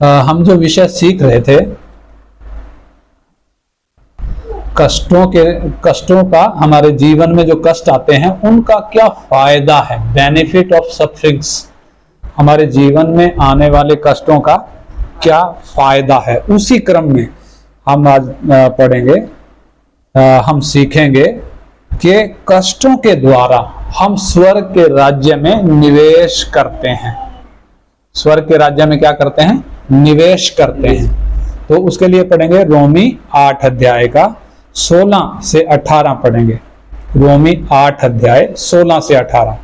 हम जो विषय सीख रहे थे कष्टों का, हमारे जीवन में जो कष्ट आते हैं उनका क्या फायदा है, बेनिफिट ऑफ सफरिंग्स, हमारे जीवन में आने वाले कष्टों का क्या फायदा है, उसी क्रम में हम आज पढ़ेंगे। हम सीखेंगे कि कष्टों के द्वारा हम स्वर्ग के राज्य में निवेश करते हैं। स्वर्ग के राज्य में क्या करते हैं? निवेश करते हैं। तो उसके लिए पढ़ेंगे रोमी 8 अध्याय का 16 से 18 पढ़ेंगे। रोमी 8 अध्याय 16 से 18।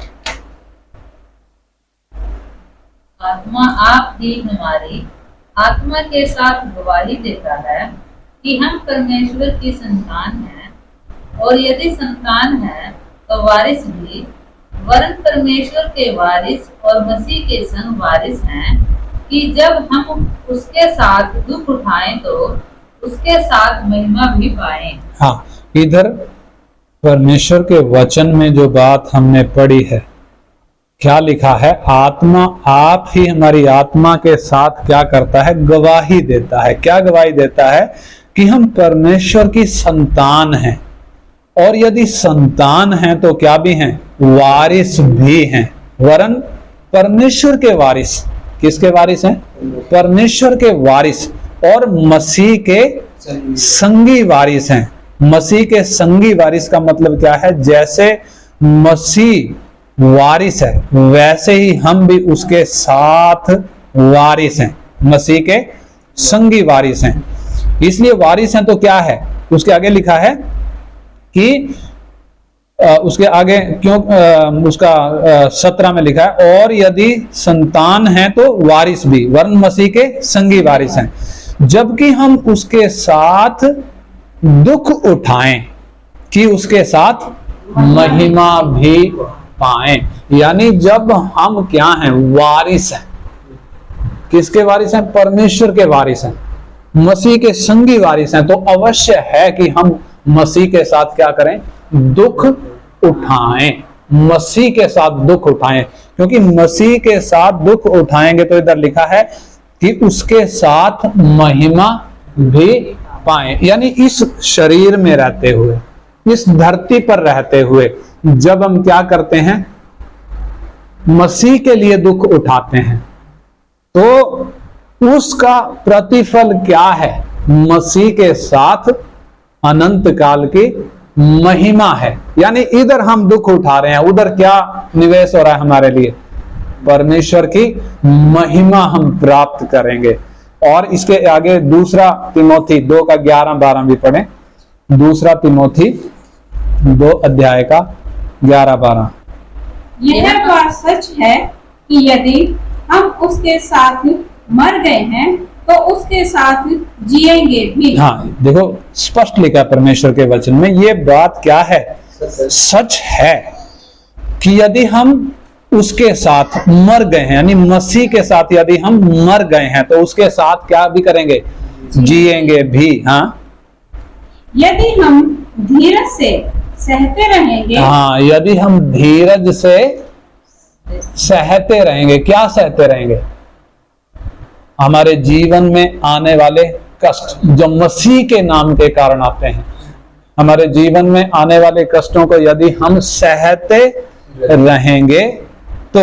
आत्मा आप ही हमारी आत्मा के साथ गवाही देता है कि हम परमेश्वर की संतान हैं, और यदि संतान है तो वारिस भी, वरन परमेश्वर के वारिस और मसीह के संग वारिस हैं, कि जब हम उसके साथ दुख उठाएं तो उसके साथ महिमा भी पाएं। हाँ, इधर परमेश्वर के वचन में जो बात हमने पढ़ी है, क्या लिखा है? आत्मा आप ही हमारी आत्मा के साथ क्या करता है? गवाही देता है। क्या गवाही देता है? कि हम परमेश्वर की संतान हैं, और यदि संतान हैं तो क्या भी हैं? वारिस भी हैं, वरन परमेश्वर के वारिस। किसके वारिस हैं? परमेश्वर के वारिस, और मसीह के संगी वारिस हैं। मसीह के संगी वारिस का मतलब क्या है? जैसे मसीह वारिस है वैसे ही हम भी उसके साथ वारिस हैं, मसीह के संगी वारिस हैं। इसलिए वारिस हैं तो क्या है? उसके आगे लिखा है कि उसके आगे क्यों उसका 17 में लिखा है, और यदि संतान है तो वारिस भी, वरन मसीह के संगी वारिस हैं, जबकि हम उसके साथ दुख उठाएं कि उसके साथ महिमा भी पाएं। यानी जब हम क्या हैं? वारिस हैं। किसके वारिस हैं? परमेश्वर के वारिस हैं, मसीह के संगी वारिस हैं, तो अवश्य है कि हम मसीह के साथ क्या करें? दुख उठाएं। मसीह के साथ दुख उठाएं, क्योंकि मसीह के साथ दुख उठाएंगे तो इधर लिखा है कि उसके साथ महिमा भी पाएं। यानी इस शरीर में रहते हुए, इस धरती पर रहते हुए जब हम क्या करते हैं? मसीह के लिए दुख उठाते हैं, तो उसका प्रतिफल क्या है? मसीह के साथ अनंत काल की महिमा है। यानी इधर हम दुख उठा रहे हैं, उधर क्या निवेश हो रहा है हमारे लिए? परमेश्वर की महिमा हम प्राप्त करेंगे। और इसके आगे दूसरा तिमोथी 2 का 11-12 भी पढ़ें। दूसरा तिमोथी 2 अध्याय का 11-12। यह बात सच है कि यदि हम उसके साथ मर गए हैं तो उसके साथ जिएंगे भी। हाँ, देखो स्पष्ट लिखा परमेश्वर के वचन में, ये बात क्या है? सच है कि यदि हम उसके साथ मर गए हैं, यानी मसीह के साथ यदि हम मर गए हैं तो उसके साथ क्या भी करेंगे? जिएंगे भी। हाँ, यदि हम धीरज से सहते रहेंगे। हाँ, यदि हम धीरज से सहते रहेंगे। क्या सहते रहेंगे? हमारे जीवन में आने वाले कष्ट जो मसीह के नाम के कारण आते हैं, हमारे जीवन में आने वाले कष्टों को यदि हम सहते रहेंगे तो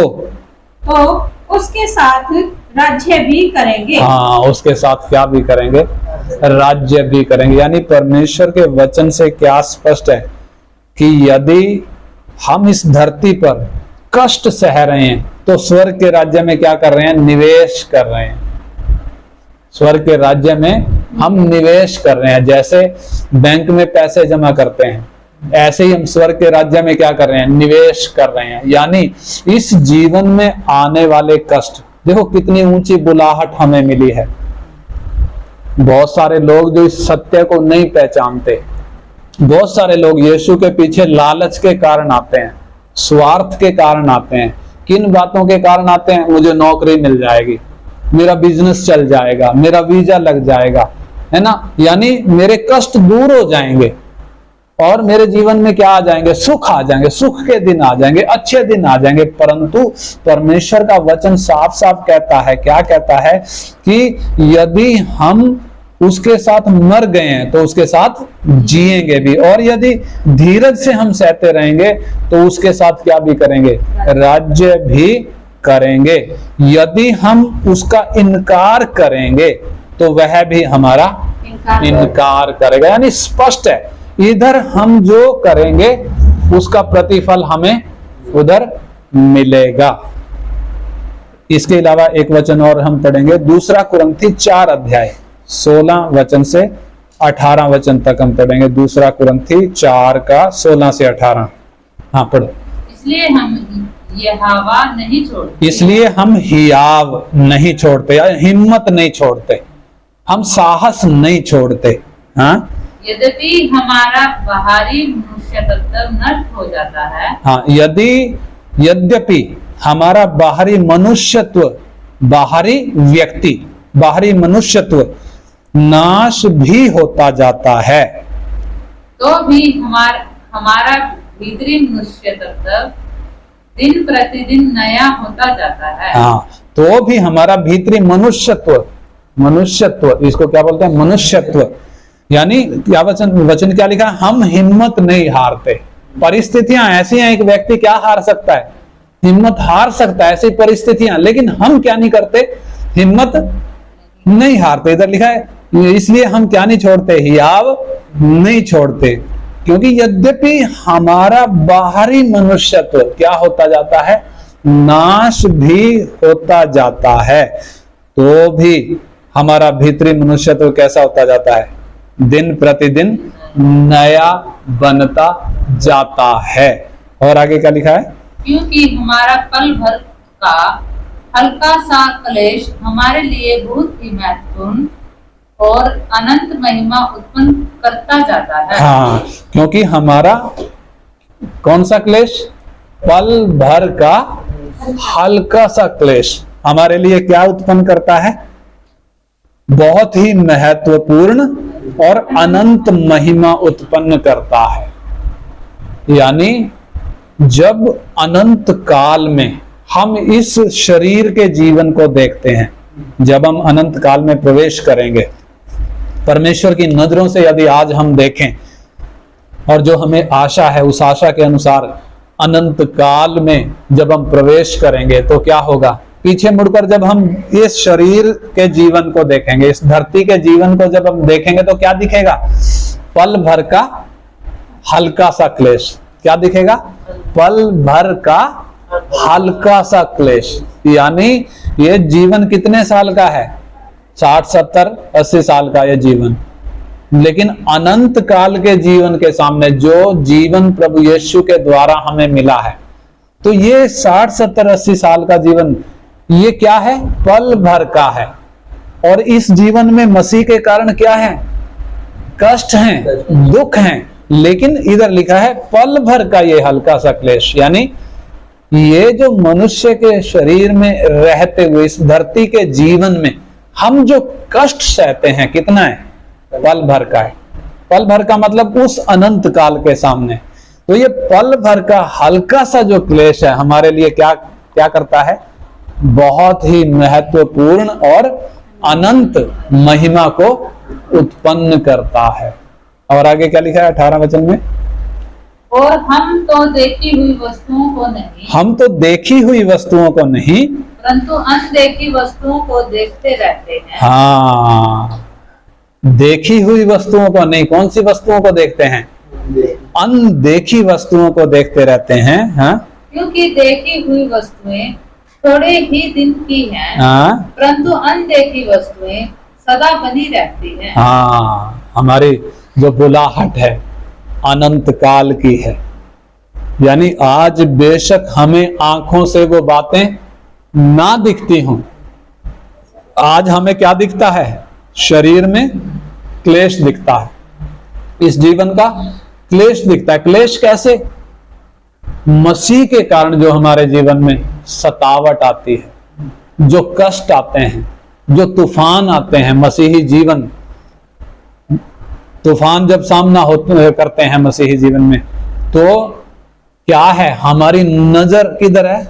उसके साथ राज्य भी करेंगे। हाँ, उसके साथ क्या भी करेंगे? राज्य भी करेंगे। यानी परमेश्वर के वचन से क्या स्पष्ट है कि यदि हम इस धरती पर कष्ट सह रहे हैं तो स्वर्ग के राज्य में क्या कर रहे हैं? निवेश कर रहे हैं। स्वर्ग के राज्य में हम निवेश कर रहे हैं। जैसे बैंक में पैसे जमा करते हैं, ऐसे ही हम स्वर्ग के राज्य में क्या कर रहे हैं? निवेश कर रहे हैं। यानी इस जीवन में आने वाले कष्ट, देखो कितनी ऊंची बुलाहट हमें मिली है। बहुत सारे लोग जो इस सत्य को नहीं पहचानते, बहुत सारे लोग यीशु के पीछे लालच के कारण आते हैं, स्वार्थ के कारण आते हैं। किन बातों के कारण आते हैं? मुझे नौकरी मिल जाएगी, मेरा बिजनेस चल जाएगा, मेरा वीजा लग जाएगा, है ना, यानी मेरे कष्ट दूर हो जाएंगे। और मेरे जीवन में क्या आ जाएंगे, सुख आ जाएंगे, सुख के दिन आ जाएंगे, अच्छे दिन आ जाएंगे। परंतु परमेश्वर का वचन साफ साफ कहता है, क्या कहता है कि यदि हम उसके साथ मर गए हैं तो उसके साथ जिएंगे भी, और यदि धीरज से हम सहते रहेंगे तो उसके साथ क्या भी करेंगे, राज्य भी करेंगे। यदि हम उसका इनकार करेंगे तो वह भी हमारा इनकार करेगा। यानी स्पष्ट है, इधर हम जो करेंगे उसका प्रतिफल हमें उधर मिलेगा। इसके अलावा एक वचन और हम पढ़ेंगे, दूसरा कुरिन्थी 4 अध्याय 16 वचन से 18 वचन तक हम पढ़ेंगे। दूसरा कुरिन्थी 4 का 16 से 18। हाँ पढ़ो। इसलिए हम यहोवा नहीं छोड़ते, इसलिए हम हियाव नहीं छोड़ते, या हिम्मत नहीं छोड़ते, हम साहस नहीं छोड़ते। हाँ, यद्यपि हमारा बाहरी मनुष्य तत्व नष्ट हो जाता है। हाँ, यद्यपि हमारा बाहरी मनुष्यत्व, बाहरी व्यक्ति, बाहरी मनुष्यत्व नाश भी होता जाता है, तो भी हमारा भीतरी मनुष्य तत्व दिन प्रतिदिन नया होता जाता है। हाँ, तो भी हमारा भीतरी मनुष्यत्व, इसको क्या बोलते हैं, मनुष्यत्व। यानी क्या वचन क्या लिखा, हम हिम्मत नहीं हारते। परिस्थितियां ऐसी हैं, एक व्यक्ति क्या हार सकता है, हिम्मत हार सकता है, ऐसी परिस्थितियां, लेकिन हम क्या नहीं करते, हिम्मत नहीं हारते। इधर लिखा है इसलिए हम क्या नहीं छोड़ते, हियाव नहीं छोड़ते, क्योंकि यद्यपि हमारा बाहरी मनुष्यत्व क्या होता जाता है, नाश भी होता जाता है, तो भी हमारा भीतरी मनुष्यत्व कैसा होता जाता है, दिन प्रतिदिन नया बनता जाता है। और आगे क्या लिखा है, क्योंकि हमारा पल भर का हल्का सा क्लेश हमारे लिए बहुत ही महत्वपूर्ण और अनंत महिमा उत्पन्न करता जाता है। हाँ, क्योंकि हमारा कौन सा क्लेश, पल भर का हल्का सा क्लेश हमारे लिए क्या उत्पन्न करता है, बहुत ही महत्वपूर्ण और अनंत महिमा उत्पन्न करता है। यानी जब अनंत काल में हम इस शरीर के जीवन को देखते हैं, जब हम अनंत काल में प्रवेश करेंगे, परमेश्वर की नजरों से यदि आज हम देखें, और जो हमें आशा है उस आशा के अनुसार अनंत काल में जब हम प्रवेश करेंगे तो क्या होगा, पीछे मुड़कर जब हम इस शरीर के जीवन को देखेंगे, इस धरती के जीवन को जब हम देखेंगे तो क्या दिखेगा, पल भर का हल्का सा क्लेश। क्या दिखेगा, पल भर का हल्का सा क्लेश। यानी ये जीवन कितने साल का है, 60 70 80 साल का ये जीवन, लेकिन अनंत काल के जीवन के सामने जो जीवन प्रभु यीशु के द्वारा हमें मिला है, तो ये 60 70 80 साल का जीवन ये क्या है, पल भर का है। और इस जीवन में मसीह के कारण क्या है, कष्ट हैं, दुख हैं, लेकिन इधर लिखा है पल भर का ये हल्का सा क्लेश। यानी ये जो मनुष्य के शरीर में रहते हुए इस धरती के जीवन में हम जो कष्ट सहते हैं, कितना है, पल भर का है। पल भर का मतलब उस अनंत काल के सामने। तो ये पल भर का हल्का सा जो क्लेश है हमारे लिए क्या क्या करता है, बहुत ही महत्वपूर्ण और अनंत महिमा को उत्पन्न करता है। और आगे क्या लिखा है 18 वचन में, और हम तो देखी हुई वस्तुओं को नहीं, हम तो देखी हुई वस्तुओं को नहीं, परंतु अनदेखी वस्तुओं को देखते रहते हैं। हाँ, देखी हुई वस्तुओं को नहीं, कौन सी वस्तुओं को देखते हैं, अनदेखी वस्तुओं को देखते रहते हैं। हाँ, क्योंकि देखी हुई वस्तुएं थोड़े ही दिन की हैं, हाँ, परंतु अनदेखी वस्तुएं सदा बनी रहती हैं। हाँ, हमारी जो बुलाहट है अनंत काल की है। यानी आज बेशक हमें आंखों से वो बातें ना दिखती हों, आज हमें क्या दिखता है, शरीर में क्लेश दिखता है, इस जीवन का क्लेश दिखता है। क्लेश कैसे, मसीह के कारण जो हमारे जीवन में सतावट आती है, जो कष्ट आते हैं, जो तूफान आते हैं, मसीही जीवन तूफान जब सामना करते हैं मसीही जीवन में, तो क्या है, हमारी नजर किधर है?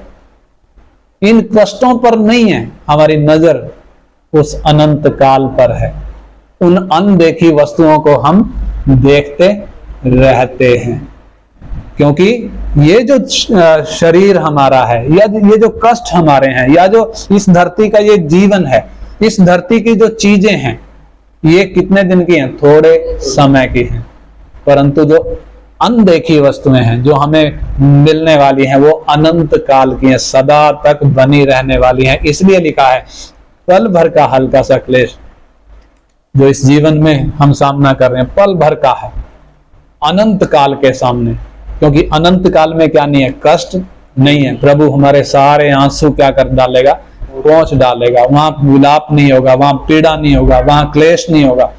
इन कष्टों पर नहीं है, हमारी नजर उस अनंत काल पर है। उन अनदेखी वस्तुओं को हम देखते रहते हैं, क्योंकि ये जो शरीर हमारा है, या ये जो कष्ट हमारे हैं, या जो इस धरती का ये जीवन है, इस धरती की जो चीजें हैं, ये कितने दिन की हैं? थोड़े समय की हैं। परंतु जो अनदेखी वस्तुएं हैं, जो हमें मिलने वाली हैं, वो अनंत काल की हैं, सदा तक बनी रहने वाली हैं। इसलिए लिखा है, पल भर का हल्का सा क्लेश जो इस जीवन में हम सामना कर रहे हैं, पल भर का है अनंत काल के सामने। क्योंकि अनंत काल में क्या नहीं है? कष्ट नहीं है। प्रभु हमारे सारे आंसू क्या कर डालेगा? पोंछ डालेगा। वहां विलाप नहीं होगा, वहां पीड़ा नहीं होगा, वहां क्लेश नहीं होगा,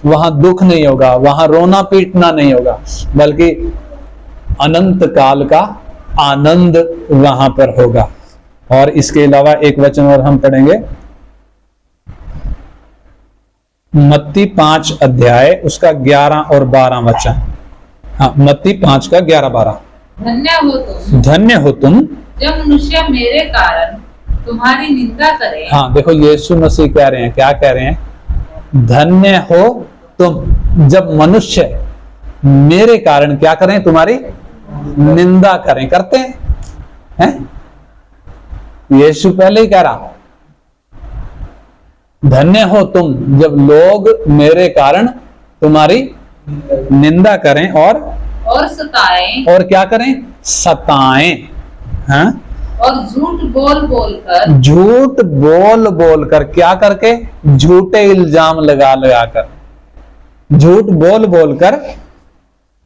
वहां दुख नहीं होगा, वहां रोना पीटना नहीं होगा, बल्कि अनंत काल का आनंद वहां पर होगा। और इसके अलावा एक वचन और हम पढ़ेंगे, मत्ती 5 अध्याय उसका 11 और 12 वचन। हाँ, मत्ती 5 का 11-12। धन्य हो तुम जब मनुष्य मेरे कारण तुम्हारी निंदा करें। हाँ, देखो यीशु मसीह कह रहे हैं, क्या कह रहे हैं? धन्य हो तुम जब मनुष्य मेरे कारण क्या करें? तुम्हारी निंदा करें। करते हैं? यीशु पहले ही कह रहा, धन्य हो तुम जब लोग मेरे कारण तुम्हारी निंदा करें और सताएं। और क्या करें? सताएं। हाँ? और झूठ बोल बोल कर क्या करके? झूठे इल्जाम लगा कर, झूठ बोल बोल कर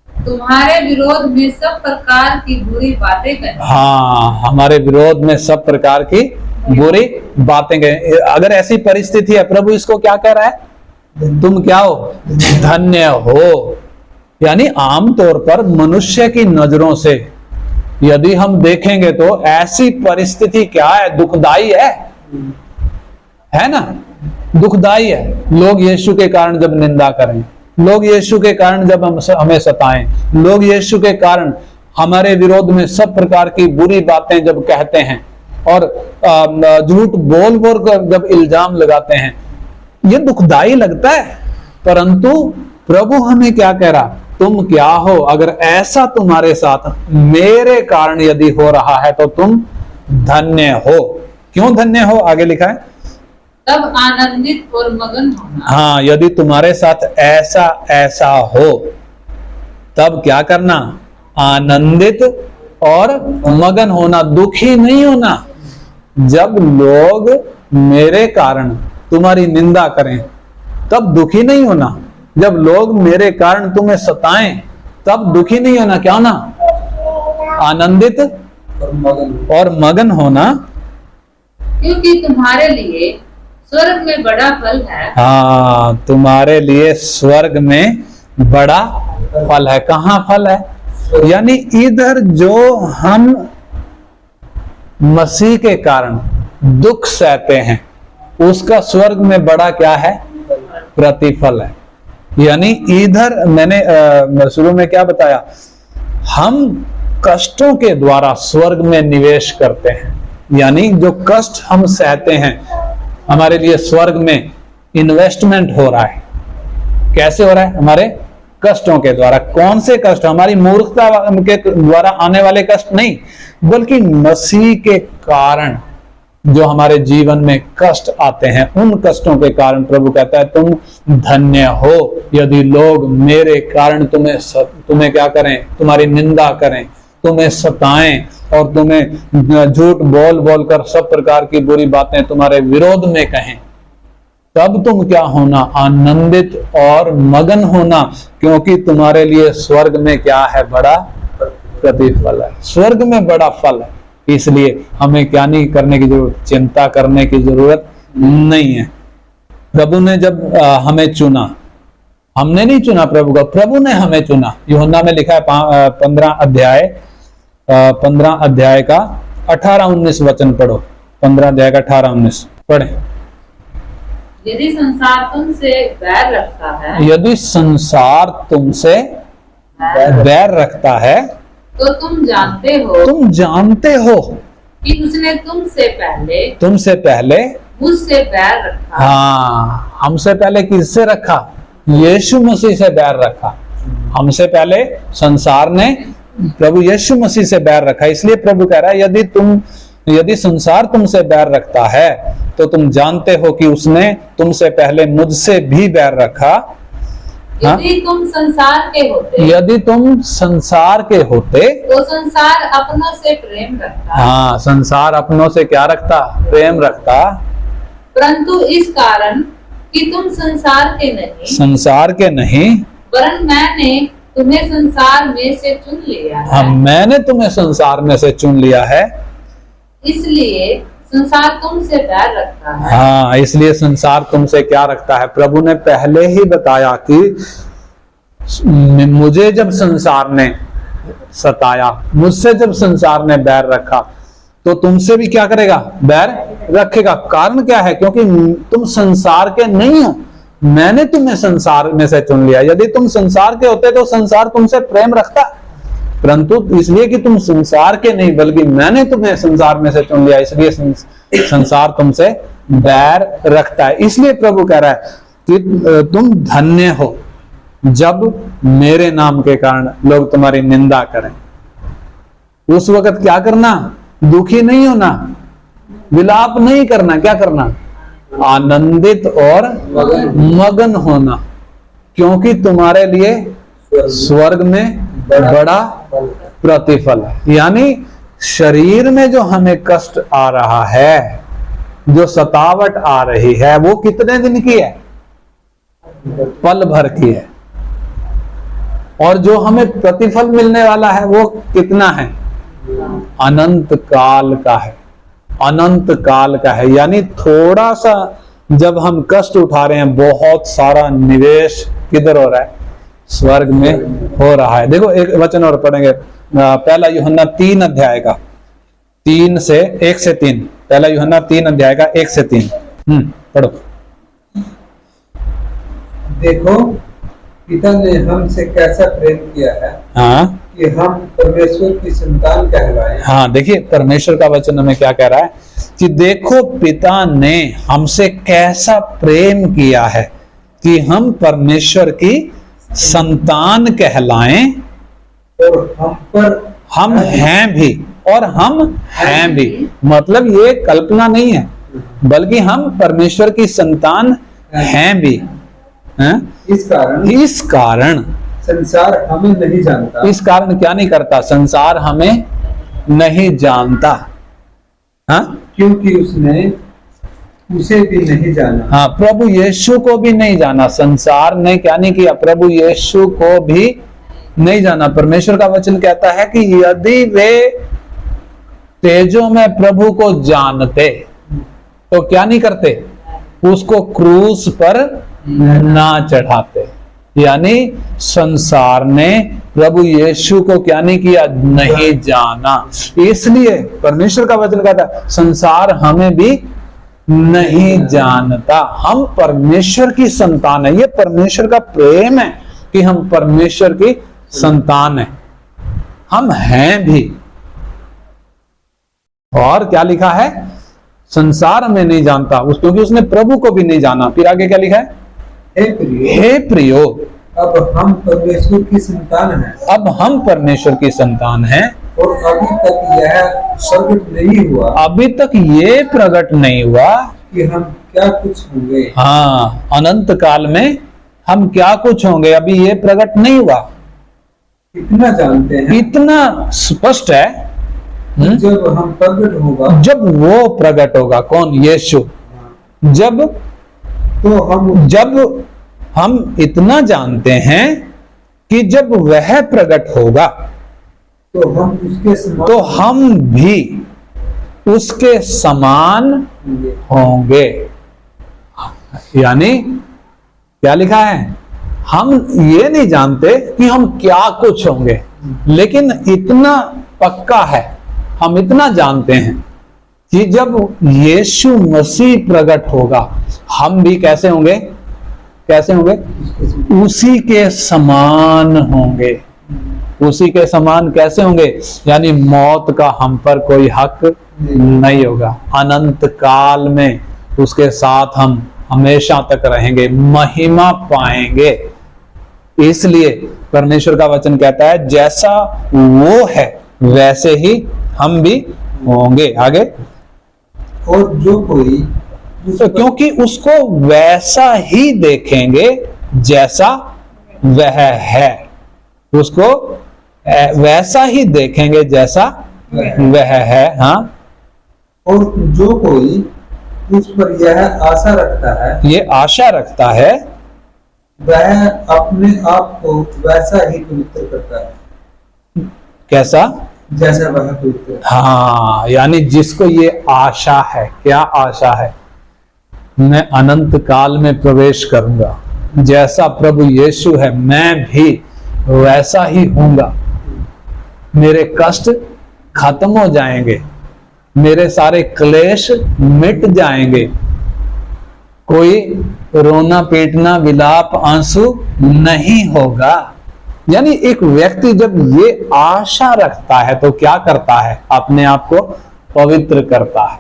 तुम्हारे विरोध में सब प्रकार की बुरी बातें करें। हाँ, हमारे विरोध में सब प्रकार की बुरी बातें करें। अगर ऐसी परिस्थिति है, प्रभु इसको क्या कह रहा है? तुम क्या हो? धन्य हो। यानी आमतौर पर मनुष्य की नजरों से यदि हम देखेंगे तो ऐसी परिस्थिति क्या है? दुखदाई है ना? दुखदाई है। लोग यीशु के कारण जब निंदा करें, लोग यीशु के कारण जब हमें सताएं, लोग यीशु के कारण हमारे विरोध में सब प्रकार की बुरी बातें जब कहते हैं और झूठ बोल बोल कर जब इल्जाम लगाते हैं, ये दुखदाई लगता है। परंतु प्रभु हमें क्या कह रहा? तुम क्या हो? अगर ऐसा तुम्हारे साथ मेरे कारण यदि हो रहा है तो तुम धन्य हो। क्यों धन्य हो? आगे लिखा है, तब आनंदित और मगन होना। हाँ, यदि तुम्हारे साथ ऐसा हो तब क्या करना? आनंदित और मगन होना, दुखी नहीं होना। जब लोग मेरे कारण तुम्हारी निंदा करें तब दुखी नहीं होना। जब लोग मेरे कारण तुम्हें सताएं तब दुखी नहीं होना। क्या होना? आनंदित और मगन होना, क्योंकि तुम्हारे लिए स्वर्ग में बड़ा फल है। हाँ, तुम्हारे लिए स्वर्ग में बड़ा फल है। कहाँ फल है? यानी इधर जो हम मसीह के कारण दुख सहते हैं, उसका स्वर्ग में बड़ा क्या है? प्रतिफल है। यानी इधर मैंने शुरू में क्या बताया? हम कष्टों के द्वारा स्वर्ग में निवेश करते हैं। यानी जो कष्ट हम सहते हैं, हमारे लिए स्वर्ग में इन्वेस्टमेंट हो रहा है। कैसे हो रहा है? हमारे कष्टों के द्वारा। कौन से कष्ट? हमारी मूर्खता के द्वारा आने वाले कष्ट नहीं, बल्कि मसीह के कारण जो हमारे जीवन में कष्ट आते हैं, उन कष्टों के कारण प्रभु कहता है तुम धन्य हो यदि लोग मेरे कारण तुम्हें क्या करें? तुम्हारी निंदा करें, तुम्हें सताएं और तुम्हें झूठ बोल बोल कर सब प्रकार की बुरी बातें तुम्हारे विरोध में कहें, तब तुम क्या होना? आनंदित और मगन होना, क्योंकि तुम्हारे लिए स्वर्ग में क्या है? बड़ा प्रतिफल है। स्वर्ग में बड़ा फल है। इसलिए हमें क्या नहीं करने की जरूरत? चिंता करने की जरूरत नहीं है। प्रभु ने जब हमें चुना, हमने नहीं चुना प्रभु को, प्रभु ने हमें चुना। यूहन्ना में लिखा है 15 अध्याय का 18-19 वचन पढ़ो। 15 अध्याय का 18-19 पढ़े। यदि संसार तुमसे बैर रखता है यदि संसार तुमसे बैर रखता है तो तुम जानते हो कि उसने तुमसे पहले मुझसे बैर रखा। हाँ, हमसे पहले किससे रखा? यीशु मसीह से बैर रखा। हमसे पहले संसार ने प्रभु यीशु मसीह से बैर रखा। इसलिए प्रभु कह रहा है यदि संसार तुमसे बैर रखता है तो तुम जानते हो कि उसने तुमसे पहले मुझसे भी बैर रखा। यदि तुम संसार के होते तो संसार अपनों से प्रेम रखता। हाँ, संसार अपनों से क्या रखता? प्रेम रखता। परंतु इस कारण कि तुम संसार के नहीं वरन मैंने तुम्हें संसार में से चुन लिया है। हाँ, मैंने तुम्हें संसार में से चुन लिया है, इसलिए संसार तुमसे बैर रखता है। हाँ, इसलिए संसार तुमसे क्या रखता है? प्रभु ने पहले ही बताया कि मुझे जब संसार ने सताया, मुझसे जब संसार ने बैर रखा तो तुमसे भी क्या करेगा? बैर रखेगा। कारण क्या है? क्योंकि तुम संसार के नहीं हो, मैंने तुम्हें संसार में से चुन लिया। यदि तुम संसार के होते तो संसार तुमसे प्रेम रखता, परंतु इसलिए कि तुम संसार के नहीं बल्कि मैंने तुम्हें संसार में से चुन लिया, इसलिए संसार तुमसे बैर रखता है। इसलिए प्रभु कह रहा है कि तुम धन्य हो जब मेरे नाम के कारण लोग तुम्हारी निंदा करें। उस वक्त क्या करना? दुखी नहीं होना, विलाप नहीं करना। क्या करना? आनंदित और मगन होना, क्योंकि तुम्हारे लिए स्वर्ग में बड़ा प्रतिफल है। यानी शरीर में जो हमें कष्ट आ रहा है, जो सतावट आ रही है, वो कितने दिन की है? पल भर की है। और जो हमें प्रतिफल मिलने वाला है वो कितना है? अनंत काल का है। अनंत काल का है। यानी थोड़ा सा जब हम कष्ट उठा रहे हैं, बहुत सारा निवेश किधर हो रहा है? स्वर्ग में हो रहा है। देखो एक वचन और पढ़ेंगे, पहला यूहन्ना 3 अध्याय का 1 से 3। पहला यूहन्ना 3 अध्याय का 1 से 3 पढ़ो। देखो पिता ने हमसे कैसा प्रेम किया है, हाँ, कि हम परमेश्वर की संतान कहलाएं। हाँ, देखिए परमेश्वर का वचन हमें क्या कह रहा है कि देखो पिता ने हमसे कैसा प्रेम किया है कि हम परमेश्वर की संतान कहलाएं, और हम हैं भी, और हम हैं भी। मतलब ये कल्पना नहीं है, बल्कि हम परमेश्वर की संतान हैं भी। इस कारण संसार हमें नहीं जानता। इस कारण क्या नहीं करता? संसार हमें नहीं जानता। हाँ, क्योंकि उसने उसे भी नहीं जाना। हाँ, प्रभु यीशु को भी नहीं जाना। संसार ने क्या नहीं किया? प्रभु यीशु को भी नहीं जाना। परमेश्वर का वचन कहता है कि यदि वे तेजों में प्रभु को जानते तो क्या नहीं करते? उसको क्रूस पर ना चढ़ाते। यानी संसार ने प्रभु यीशु को क्या नहीं किया? नहीं जाना। इसलिए परमेश्वर का वचन कहता है संसार हमें भी नहीं जानता। हम परमेश्वर की संतान है। ये परमेश्वर का प्रेम है कि हम परमेश्वर की संतान है, हम हैं भी। और क्या लिखा है? संसार हमें नहीं जानता, क्योंकि उसने प्रभु को भी नहीं जाना। फिर आगे क्या लिखा है? हे प्रियो, अब हम परमेश्वर की संतान हैं। अब हम परमेश्वर की संतान हैं, और अभी तक यह प्रकट नहीं हुआ। अभी तक ये प्रकट नहीं हुआ कि हम क्या कुछ होंगे। हाँ, अनंत काल में हम क्या कुछ होंगे, अभी ये प्रकट नहीं हुआ। इतना जानते हैं, इतना स्पष्ट है, जब हम प्रकट होगा, जब वो प्रकट होगा। कौन? यीशु। जब हम इतना जानते हैं कि जब वह प्रकट होगा तो हम भी उसके समान होंगे। यानी क्या लिखा है? हम ये नहीं जानते कि हम क्या कुछ होंगे, लेकिन इतना पक्का है, हम इतना जानते हैं कि जब यीशु मसीह प्रकट होगा हम भी कैसे होंगे, कैसे होंगे? उसी के समान होंगे। उसी के समान कैसे होंगे? यानी मौत का हम पर कोई हक नहीं होगा। अनंत काल में उसके साथ हम हमेशा तक रहेंगे, महिमा पाएंगे। इसलिए परमेश्वर का वचन कहता है जैसा वो है वैसे ही हम भी होंगे। आगे, और जो कोई तो क्योंकि उसको वैसा ही देखेंगे जैसा वह है, उसको वैसा ही देखेंगे जैसा वह है। हाँ, और जो कोई उस पर यह आशा रखता है, ये आशा रखता है, वह अपने आप को वैसा ही पवित्र करता है कैसा? जैसा वह पवित्र है। हाँ, यानी जिसको ये आशा है, क्या आशा है? मैं अनंत काल में प्रवेश करूंगा, जैसा प्रभु यीशु है मैं भी वैसा ही होऊंगा। मेरे कष्ट खत्म हो जाएंगे, मेरे सारे क्लेश मिट जाएंगे, कोई रोना पीटना विलाप आंसू नहीं होगा। यानी एक व्यक्ति जब ये आशा रखता है तो क्या करता है? अपने आप को पवित्र करता है,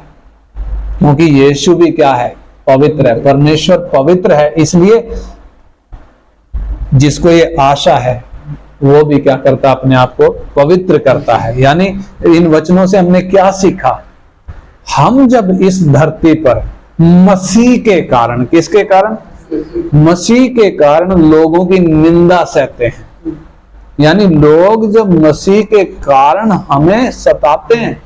क्योंकि यीशु भी क्या है? पवित्र है। परमेश्वर पवित्र है, इसलिए जिसको ये आशा है वो भी क्या करता है? अपने आप को पवित्र करता है। यानी इन वचनों से हमने क्या सीखा? हम जब इस धरती पर मसीह के कारण, किसके कारण? मसीह के कारण लोगों की निंदा सहते हैं। यानी लोग जब मसीह के कारण हमें सताते हैं,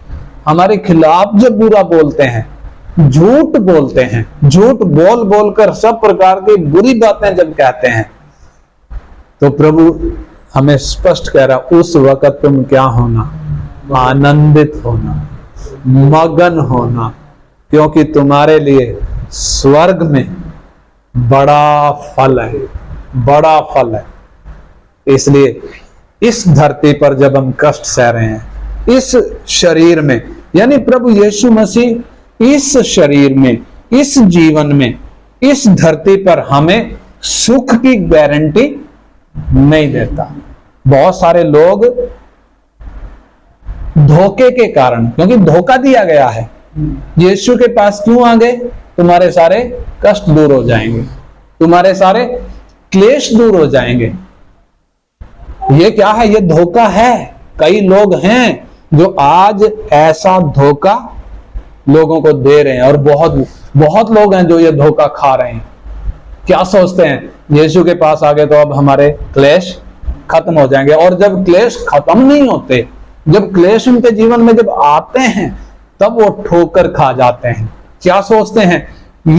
हमारे खिलाफ जब बुरा बोलते हैं, झूठ बोलते हैं, झूठ बोल बोलकर सब प्रकार की बुरी बातें जब कहते हैं, तो प्रभु हमें स्पष्ट कह रहा, उस वक्त तुम क्या होना? आनंदित होना, मगन होना, क्योंकि तुम्हारे लिए स्वर्ग में बड़ा फल है, बड़ा फल है। इसलिए इस धरती पर जब हम कष्ट सह रहे हैं, इस शरीर में, यानी प्रभु यीशु मसीह इस शरीर में, इस जीवन में, इस धरती पर हमें सुख की गारंटी नहीं देता। बहुत सारे लोग धोखे के कारण, क्योंकि धोखा दिया गया है, यीशु के पास क्यों आ गए? तुम्हारे सारे कष्ट दूर हो जाएंगे, तुम्हारे सारे क्लेश दूर हो जाएंगे। ये क्या है? ये धोखा है। कई लोग हैं जो आज ऐसा धोखा लोगों को दे रहे हैं, और बहुत बहुत लोग हैं जो ये धोखा खा रहे हैं। क्या सोचते हैं? यीशु के पास आ गए तो अब हमारे क्लेश खत्म हो जाएंगे। और जब क्लेश खत्म नहीं होते, जब क्लेश उनके जीवन में जब आते हैं, तब वो ठोकर खा जाते हैं। क्या सोचते हैं?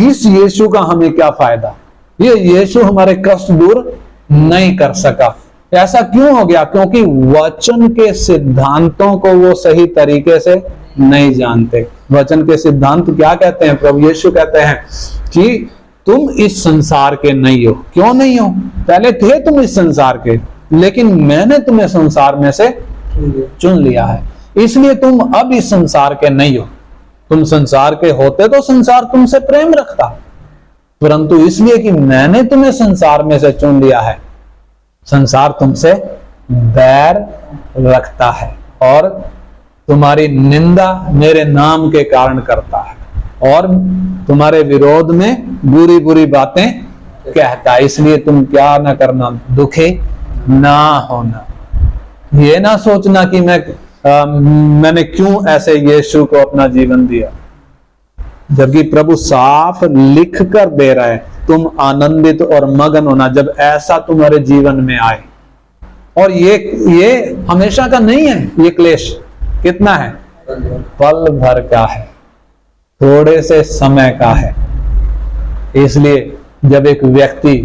इस यीशु का हमें क्या फायदा? ये यीशु हमारे कष्ट दूर नहीं कर सका। ऐसा क्यों हो गया? क्योंकि वचन के सिद्धांतों को वो सही तरीके से नहीं जानते। वचन के सिद्धांत क्या कहते हैं? प्रभु यीशु कहते हैं कि तुम इस संसार के नहीं हो। क्यों नहीं हो? पहले थे तुम इस संसार के, लेकिन मैंने तुम्हें संसार में से चुन लिया है, इसलिए तुम अब इस संसार के नहीं हो। तुम संसार के होते तो संसार तुमसे प्रेम रखता, परंतु इसलिए कि मैंने तुम्हें संसार में से चुन लिया है, संसार तुमसे बैर रखता है और तुम्हारी निंदा मेरे नाम के कारण करता है और तुम्हारे विरोध में बुरी बुरी बातें कहता है। इसलिए तुम क्या ना करना, दुखी ना होना। ये ना सोचना कि मैंने क्यों ऐसे यीशु को अपना जीवन दिया, जबकि प्रभु साफ लिख कर दे रहा है तुम आनंदित और मगन होना जब ऐसा तुम्हारे जीवन में आए। और ये हमेशा का नहीं है। ये क्लेश कितना है? पल भर का है, थोड़े से समय का है। इसलिए जब एक व्यक्ति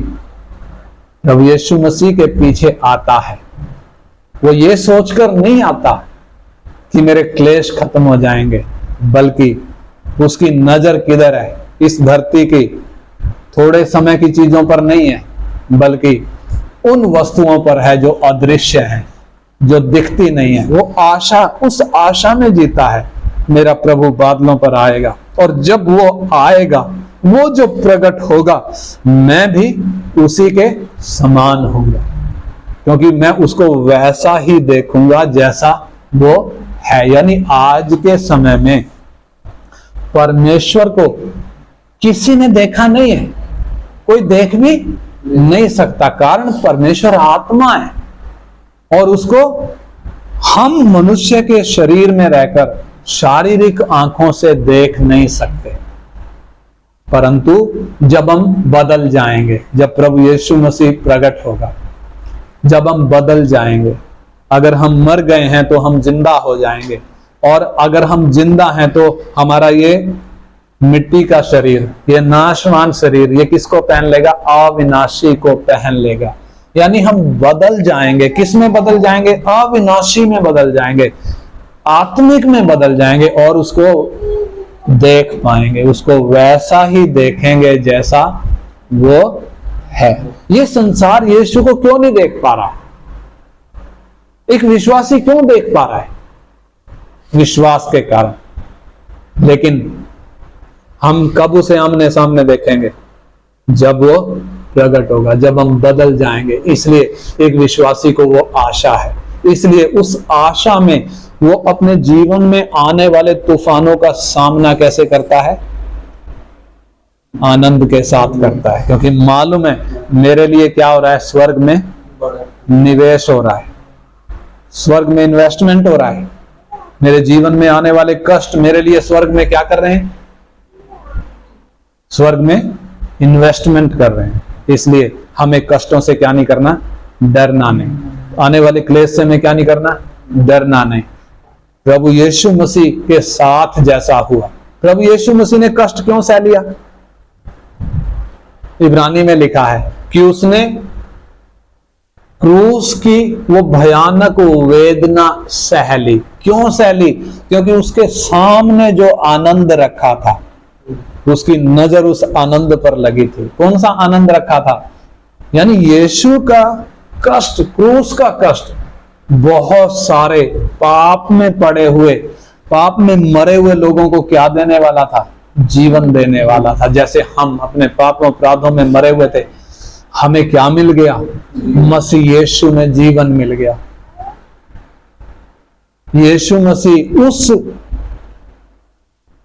प्रभु यीशु मसीह के पीछे आता है, वो ये सोचकर नहीं आता कि मेरे क्लेश खत्म हो जाएंगे, बल्कि उसकी नजर किधर है? इस धरती की थोड़े समय की चीजों पर नहीं है, बल्कि उन वस्तुओं पर है जो अदृश्य है, जो दिखती नहीं है। वो आशा, उस आशा में जीता है मेरा प्रभु बादलों पर आएगा, और जब वो आएगा वो जो प्रकट होगा मैं भी उसी के समान होऊंगा, क्योंकि मैं उसको वैसा ही देखूंगा जैसा वो है। यानी आज के समय में परमेश्वर को किसी ने देखा नहीं है, कोई देख भी नहीं सकता, कारण परमेश्वर आत्मा है और उसको हम मनुष्य के शरीर में रहकर शारीरिक आंखों से देख नहीं सकते। परंतु जब हम बदल जाएंगे, जब प्रभु यीशु मसीह प्रकट होगा, जब हम बदल जाएंगे, अगर हम मर गए हैं तो हम जिंदा हो जाएंगे, और अगर हम जिंदा हैं तो हमारा ये मिट्टी का शरीर, ये नाशवान शरीर, ये किसको पहन लेगा? अविनाशी को पहन लेगा। यानी हम बदल जाएंगे। किस में बदल जाएंगे? अविनाशी में बदल जाएंगे, आत्मिक में बदल जाएंगे और उसको देख पाएंगे, उसको वैसा ही देखेंगे जैसा वो है। ये संसार यीशु को क्यों नहीं देख पा रहा? एक विश्वासी क्यों देख पा रहा है? विश्वास के कारण। लेकिन हम कब उसे आमने सामने देखेंगे? जब वो प्रकट होगा, जब हम बदल जाएंगे। इसलिए एक विश्वासी को वो आशा है, इसलिए उस आशा में वो अपने जीवन में आने वाले तूफानों का सामना कैसे करता है? आनंद के साथ करता है, क्योंकि मालूम है मेरे लिए क्या हो रहा है? स्वर्ग में निवेश हो रहा है, स्वर्ग में इन्वेस्टमेंट हो रहा है। मेरे जीवन में आने वाले कष्ट मेरे लिए स्वर्ग में क्या कर रहे हैं? स्वर्ग में इन्वेस्टमेंट कर रहे हैं। इसलिए हमें कष्टों से क्या नहीं करना? डरना नहीं। आने वाले क्लेश से हमें क्या नहीं करना? डरना नहीं। प्रभु यीशु मसीह के साथ जैसा हुआ, प्रभु यीशु मसीह ने कष्ट क्यों सह लिया? इब्रानी में लिखा है कि उसने क्रूस की वो भयानक वेदना सह ली। क्यों सह ली? क्योंकि उसके सामने जो आनंद रखा था, उसकी नजर उस आनंद पर लगी थी। कौन सा आनंद रखा था? यानी यीशु का कष्ट, क्रूस का कष्ट, बहुत सारे पाप में पड़े हुए, पाप में मरे हुए लोगों को क्या देने वाला था? जीवन देने वाला था। जैसे हम अपने पापों अपराधों में मरे हुए थे, हमें क्या मिल गया? मसीह यीशु में जीवन मिल गया। यीशु मसीह उस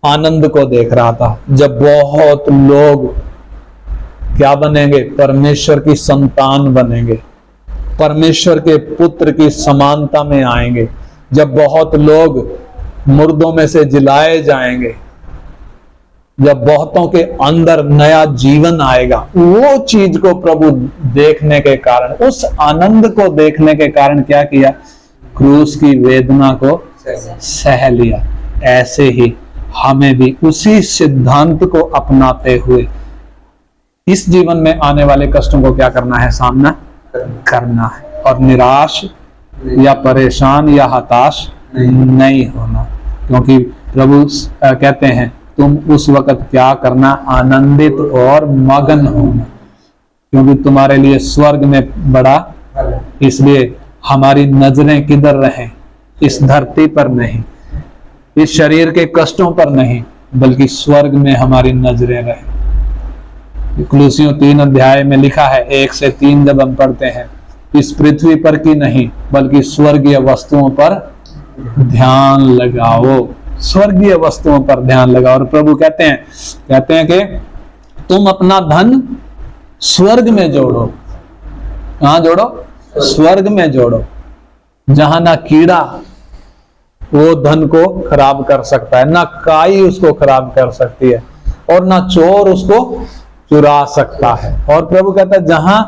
आनंद को देख रहा था जब बहुत लोग क्या बनेंगे? परमेश्वर की संतान बनेंगे, परमेश्वर के पुत्र की समानता में आएंगे, जब बहुत लोग मुर्दों में से जिलाए जाएंगे, जब बहुतों के अंदर नया जीवन आएगा। वो चीज को प्रभु देखने के कारण, उस आनंद को देखने के कारण क्या किया? क्रूस की वेदना को सह लिया। ऐसे ही हमें भी उसी सिद्धांत को अपनाते हुए इस जीवन में आने वाले कष्टों को क्या करना है? सामना करना है, और निराश या परेशान या हताश नहीं होना। क्योंकि प्रभु कहते हैं तुम उस वक्त क्या करना? आनंदित और मगन होना, क्योंकि तुम्हारे लिए स्वर्ग में बड़ा। इसलिए हमारी नजरें किधर रहें? इस धरती पर नहीं, इस शरीर के कष्टों पर नहीं, बल्कि स्वर्ग में हमारी नजरें रहें। कुलुसियों 3 अध्याय में लिखा है 1 से 3 जब हम पढ़ते हैं, इस पृथ्वी पर की नहीं बल्कि स्वर्गीय वस्तुओं पर ध्यान लगाओ, स्वर्गीय वस्तुओं पर ध्यान लगाओ। और प्रभु कहते हैं कि तुम अपना धन स्वर्ग में जोड़ो। कहां जोड़ो? स्वर्ग में जोड़ो, जहां ना कीड़ा वो धन को खराब कर सकता है, ना काई उसको खराब कर सकती है, और ना चोर उसको चुरा सकता है। और प्रभु कहता है जहां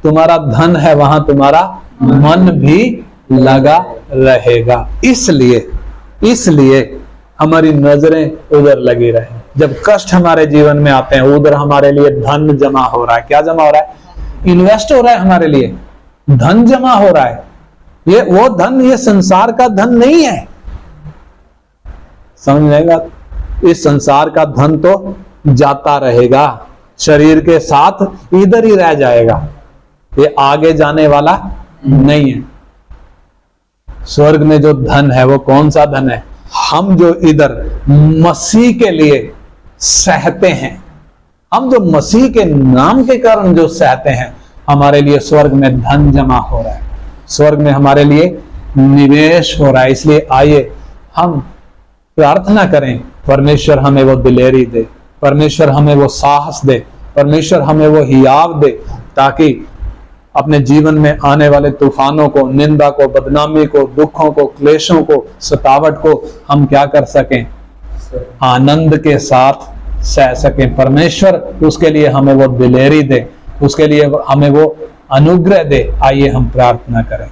तुम्हारा धन है वहां तुम्हारा मन भी लगा रहेगा। इसलिए हमारी नजरें उधर लगी रहे। जब कष्ट हमारे जीवन में आते हैं, उधर हमारे लिए धन जमा हो रहा है। क्या जमा हो रहा है? इन्वेस्ट हो रहा है, हमारे लिए धन जमा हो रहा है। ये वो धन, ये संसार का धन नहीं है। समझ लेगा? इस संसार का धन तो जाता रहेगा, शरीर के साथ इधर ही रह जाएगा, ये आगे जाने वाला नहीं है। स्वर्ग में जो धन है वो कौन सा धन है? हम जो इधर मसीह के लिए सहते हैं, हम जो मसीह के नाम के कारण जो सहते हैं, हमारे लिए स्वर्ग में धन जमा हो रहा है, स्वर्ग में हमारे लिए निवेश हो रहा है। इसलिए आइए हम प्रार्थना करें, परमेश्वर हमें वो दिलेरी दे, परमेश्वर हमें वो साहस दे, परमेश्वर हमें वो हियाव दे, ताकि अपने जीवन में आने वाले तूफानों को, निंदा को, बदनामी को, दुखों को, क्लेशों को, सतावट को हम क्या कर सकें, आनंद के साथ सह सकें। परमेश्वर उसके लिए हमें वो दिलेरी दे, उसके लिए हमें वो अनुग्रह दे। आइए हम प्रार्थना करें।